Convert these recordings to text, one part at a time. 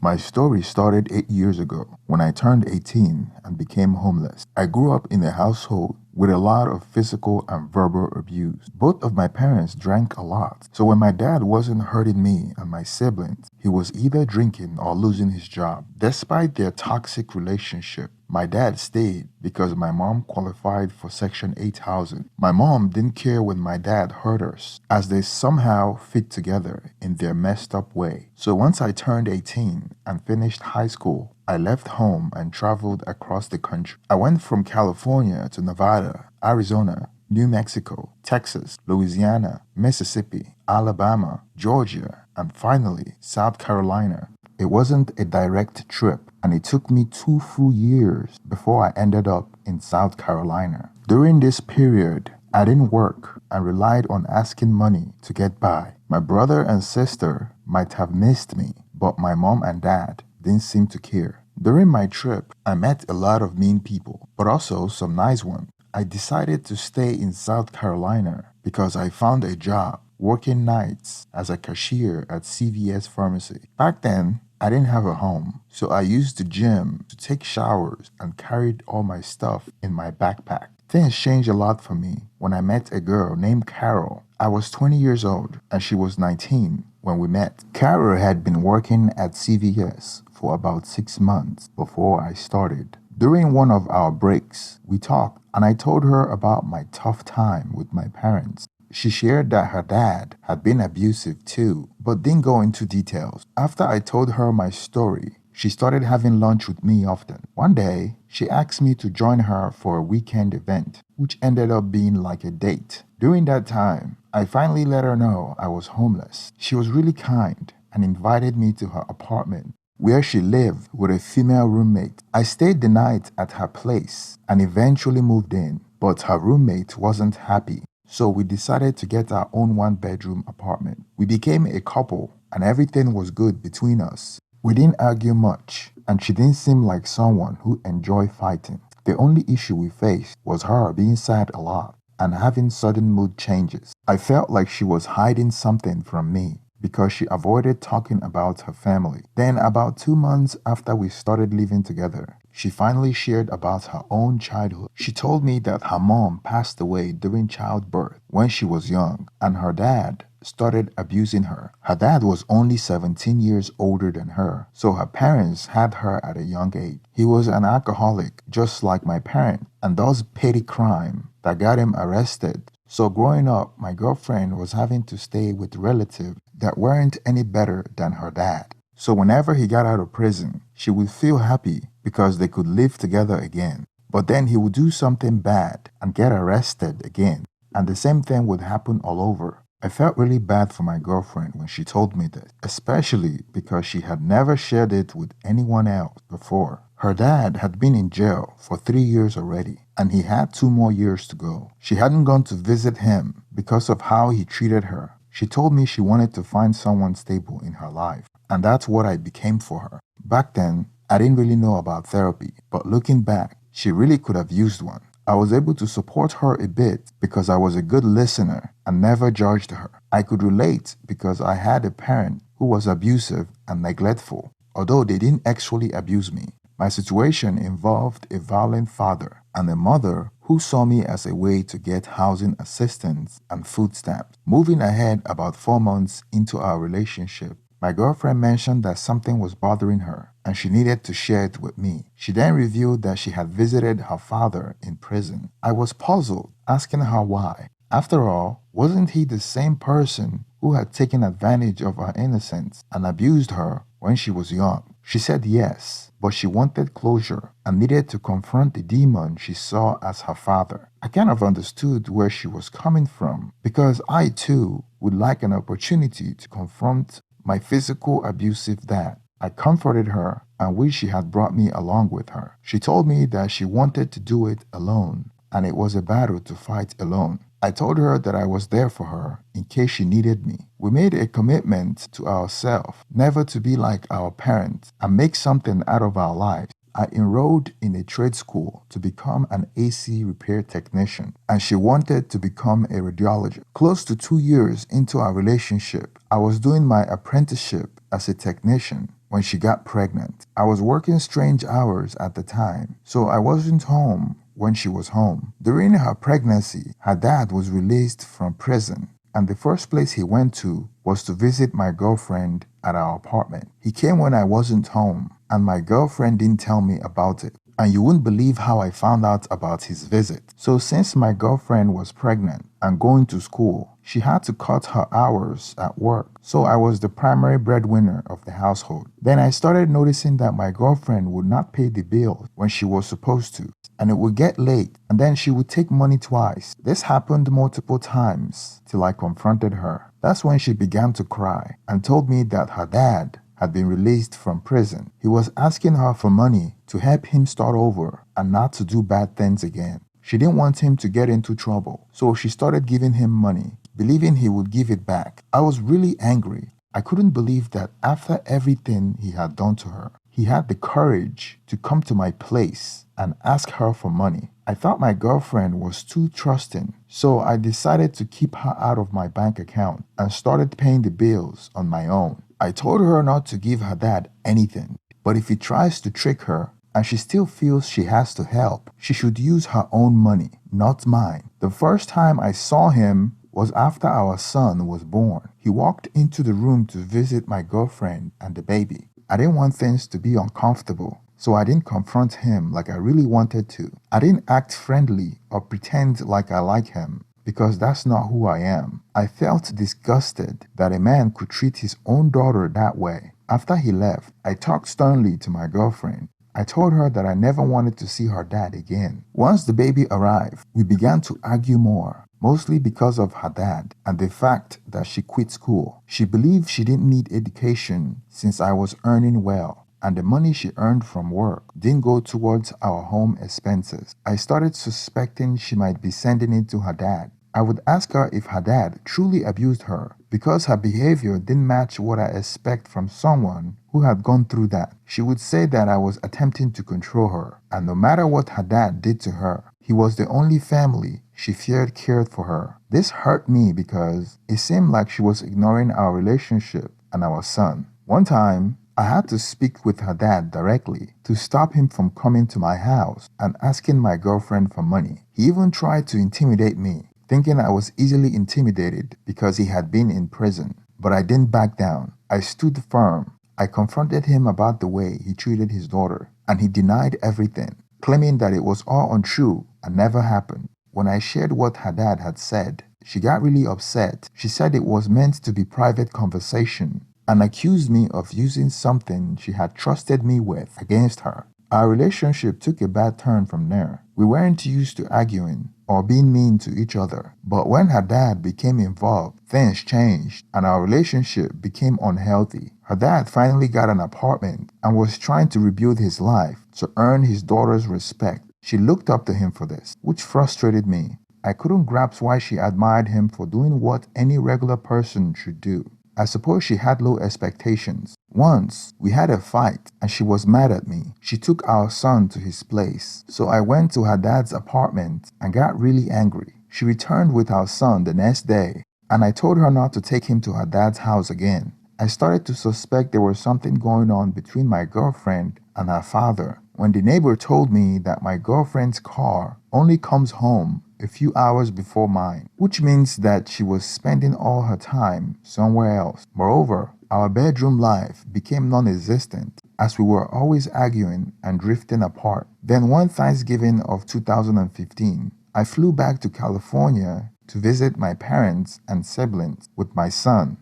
My story started 8 years ago when I turned 18 and became homeless. I grew up in a household with a lot of physical and verbal abuse. Both of my parents drank a lot, so when my dad wasn't hurting me and my siblings, he was either drinking or losing his job. Despite their toxic relationship, my dad stayed because my mom qualified for Section 8 housing. My mom didn't care when my dad hurt us, as they somehow fit together in their messed up way. So once I turned 18 and finished high school, I left home and traveled across the country. I went from California to Nevada, Arizona, New Mexico, Texas, Louisiana, Mississippi, Alabama, Georgia, and finally South Carolina. It wasn't a direct trip, and it took me 2 full years before I ended up in South Carolina. During this period, I didn't work and relied on asking money to get by. My brother and sister might have missed me, but my mom and dad didn't seem to care. During my trip, I met a lot of mean people, but also some nice ones. I decided to stay in South Carolina because I found a job working nights as a cashier at CVS Pharmacy. Back then, I didn't have a home, so I used the gym to take showers and carried all my stuff in my backpack. Things changed a lot for me when I met a girl named Carol. I was 20 years old and she was 19 when we met. Carol had been working at CVS for about 6 months before I started. During one of our breaks, we talked and I told her about my tough time with my parents. She shared that her dad had been abusive too, but didn't go into details. After I told her my story, she started having lunch with me often. One day, she asked me to join her for a weekend event, which ended up being like a date. During that time, I finally let her know I was homeless. She was really kind and invited me to her apartment, where she lived with a female roommate. I stayed the night at her place and eventually moved in, but her roommate wasn't happy. So we decided to get our own one-bedroom apartment. We became a couple and everything was good between us. We didn't argue much and she didn't seem like someone who enjoyed fighting. The only issue we faced was her being sad a lot and having sudden mood changes. I felt like she was hiding something from me because she avoided talking about her family. Then about 2 months after we started living together, she finally shared about her own childhood. She told me that her mom passed away during childbirth when she was young and her dad started abusing her. Her dad was only 17 years older than her, so her parents had her at a young age. He was an alcoholic, just like my parent, and does petty crime that got him arrested. So growing up, my girlfriend was having to stay with relatives that weren't any better than her dad. So whenever he got out of prison, she would feel happy because they could live together again. But then he would do something bad and get arrested again, and the same thing would happen all over. I felt really bad for my girlfriend when she told me this, especially because she had never shared it with anyone else before. Her dad had been in jail for 3 years already, and he had 2 more years to go. She hadn't gone to visit him because of how he treated her. She told me she wanted to find someone stable in her life, and that's what I became for her. Back then, I didn't really know about therapy, but looking back, she really could have used one. I was able to support her a bit because I was a good listener and never judged her. I could relate because I had a parent who was abusive and neglectful, although they didn't actually abuse me. My situation involved a violent father and a mother who saw me as a way to get housing assistance and food stamps. Moving ahead about 4 months into our relationship, my girlfriend mentioned that something was bothering her and she needed to share it with me. She then revealed that she had visited her father in prison. I was puzzled, asking her why. After all, wasn't he the same person who had taken advantage of her innocence and abused her when she was young? She said yes, but she wanted closure and needed to confront the demon she saw as her father. I kind of understood where she was coming from because I too would like an opportunity to confront my physical abusive dad. I comforted her and wished she had brought me along with her. She told me that she wanted to do it alone and it was a battle to fight alone. I told her that I was there for her in case she needed me. We made a commitment to ourselves never to be like our parents and make something out of our lives. I enrolled in a trade school to become an AC repair technician, and she wanted to become a radiologist. Close to 2 years into our relationship, I was doing my apprenticeship as a technician, when she got pregnant. I was working strange hours at the time, so I wasn't home when she was home. During her pregnancy, her dad was released from prison, and the first place he went to was to visit my girlfriend at our apartment. He came when I wasn't home, and my girlfriend didn't tell me about it. And you wouldn't believe how I found out about his visit. So since my girlfriend was pregnant and going to school, she had to cut her hours at work. So I was the primary breadwinner of the household. Then I started noticing that my girlfriend would not pay the bills when she was supposed to, and it would get late, and then she would take money twice. This happened multiple times till I confronted her. That's when she began to cry and told me that her dad had been released from prison. He was asking her for money to help him start over and not to do bad things again. She didn't want him to get into trouble, so she started giving him money, believing he would give it back. I was really angry. I couldn't believe that after everything he had done to her, he had the courage to come to my place and ask her for money. I thought my girlfriend was too trusting, so I decided to keep her out of my bank account and started paying the bills on my own. I told her not to give her dad anything, but if he tries to trick her and she still feels she has to help, she should use her own money, not mine. The first time I saw him was after our son was born. He walked into the room to visit my girlfriend and the baby. I didn't want things to be uncomfortable, so I didn't confront him like I really wanted to. I didn't act friendly or pretend like I like him, because that's not who I am. I felt disgusted that a man could treat his own daughter that way. After he left, I talked sternly to my girlfriend. I told her that I never wanted to see her dad again. Once the baby arrived, we began to argue more, mostly because of her dad and the fact that she quit school. She believed she didn't need education since I was earning well, and the money she earned from work didn't go towards our home expenses. I started suspecting she might be sending it to her dad. I would ask her if her dad truly abused her because her behavior didn't match what I expect from someone who had gone through that. She would say that I was attempting to control her, and no matter what her dad did to her, he was the only family she feared cared for her. This hurt me because it seemed like she was ignoring our relationship and our son. One time, I had to speak with her dad directly to stop him from coming to my house and asking my girlfriend for money. He even tried to intimidate me, thinking I was easily intimidated because he had been in prison. But I didn't back down. I stood firm. I confronted him about the way he treated his daughter, and he denied everything, claiming that it was all untrue and never happened. When I shared what her dad had said, she got really upset. She said it was meant to be private conversation and accused me of using something she had trusted me with against her. Our relationship took a bad turn from there. We weren't used to arguing or being mean to each other, but when her dad became involved, things changed and our relationship became unhealthy. Her dad finally got an apartment and was trying to rebuild his life to earn his daughter's respect. She looked up to him for this, which frustrated me. I couldn't grasp why she admired him for doing what any regular person should do. I suppose she had low expectations. Once, we had a fight and she was mad at me. She took our son to his place, so I went to her dad's apartment and got really angry. She returned with our son the next day, and I told her not to take him to her dad's house again. I started to suspect there was something going on between my girlfriend and her father when the neighbor told me that my girlfriend's car only comes home a few hours before mine, which means that she was spending all her time somewhere else. Moreover, our bedroom life became non-existent as we were always arguing and drifting apart. Then one Thanksgiving of 2015, I flew back to California to visit my parents and siblings with my son.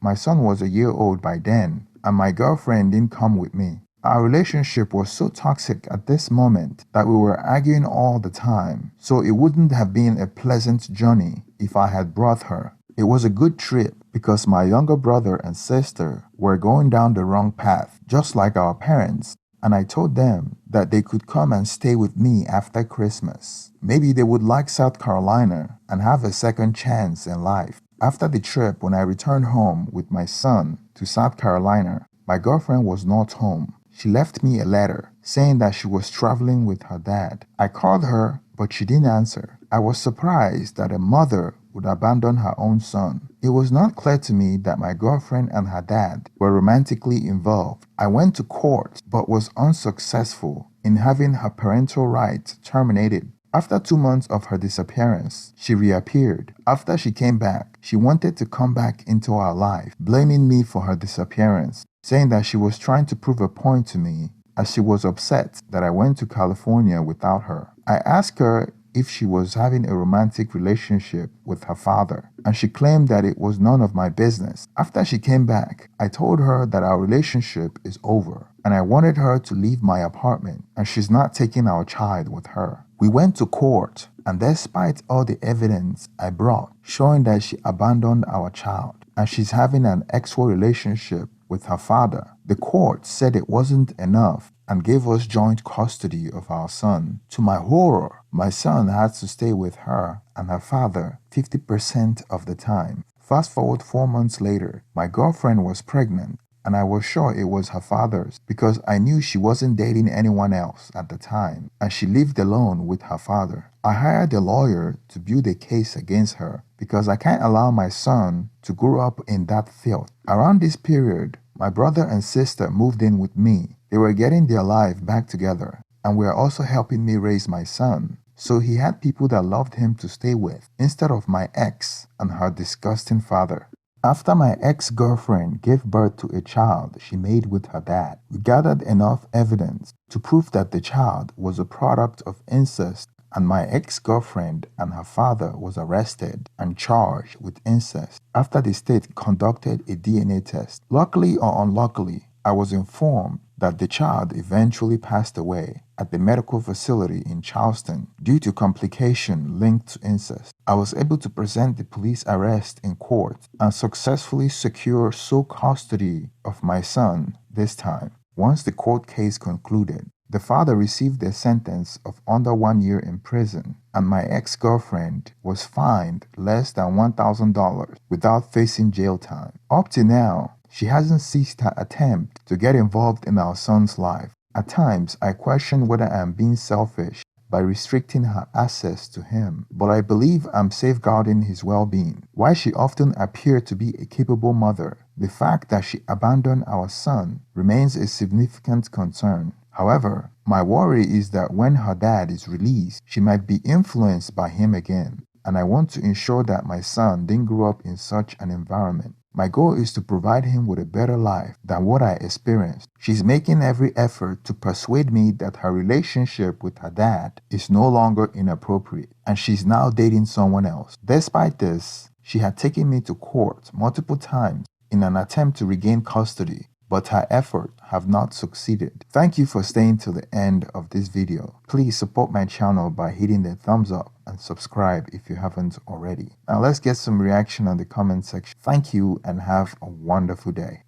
My son was a year old by then, and my girlfriend didn't come with me. Our relationship was so toxic at this moment that we were arguing all the time, so it wouldn't have been a pleasant journey if I had brought her. It was a good trip because my younger brother and sister were going down the wrong path, just like our parents, and I told them that they could come and stay with me after Christmas. Maybe they would like South Carolina and have a second chance in life. After the trip, when I returned home with my son to South Carolina, my girlfriend was not home. She left me a letter saying that she was traveling with her dad. I called her, but she didn't answer. I was surprised that a mother would abandon her own son. It was not clear to me that my girlfriend and her dad were romantically involved. I went to court but was unsuccessful in having her parental rights terminated. After 2 months of her disappearance, she reappeared. After she came back, she wanted to come back into our life, blaming me for her disappearance, saying that she was trying to prove a point to me as she was upset that I went to California without her. I asked her if she was having a romantic relationship with her father, and she claimed that it was none of my business. After she came back, I told her that our relationship is over, and I wanted her to leave my apartment, and she's not taking our child with her. We went to court, and despite all the evidence I brought showing that she abandoned our child, and she's having an sexual relationship with her father, the court said it wasn't enough and gave us joint custody of our son. To my horror, my son had to stay with her and her father 50% of the time. Fast forward 4 months later, my girlfriend was pregnant, and I was sure it was her father's because I knew she wasn't dating anyone else at the time, and she lived alone with her father. I hired a lawyer to build a case against her because I can't allow my son to grow up in that filth. Around this period, my brother and sister moved in with me. They were getting their life back together and were also helping me raise my son. So he had people that loved him to stay with instead of my ex and her disgusting father. After my ex-girlfriend gave birth to a child she made with her dad, we gathered enough evidence to prove that the child was a product of incest, and my ex-girlfriend and her father was arrested and charged with incest after the state conducted a DNA test. Luckily or unluckily, I was informed that the child eventually passed away at the medical facility in Charleston due to complication linked to incest. I was able to present the police arrest in court and successfully secure sole custody of my son this time. Once the court case concluded, the father received a sentence of under 1 year in prison, and my ex-girlfriend was fined less than $1,000 without facing jail time. Up to now, she hasn't ceased her attempt to get involved in our son's life. At times, I question whether I am being selfish by restricting her access to him, but I believe I'm safeguarding his well-being. While she often appeared to be a capable mother, the fact that she abandoned our son remains a significant concern. However, my worry is that when her dad is released, she might be influenced by him again, and I want to ensure that my son didn't grow up in such an environment. My goal is to provide him with a better life than what I experienced. She's making every effort to persuade me that her relationship with her dad is no longer inappropriate, and she's now dating someone else. Despite this, she had taken me to court multiple times in an attempt to regain custody, but her efforts have not succeeded. Thank you for staying till the end of this video. Please support my channel by hitting the thumbs up and subscribe if you haven't already. Now let's get some reaction on the comment section. Thank you and have a wonderful day.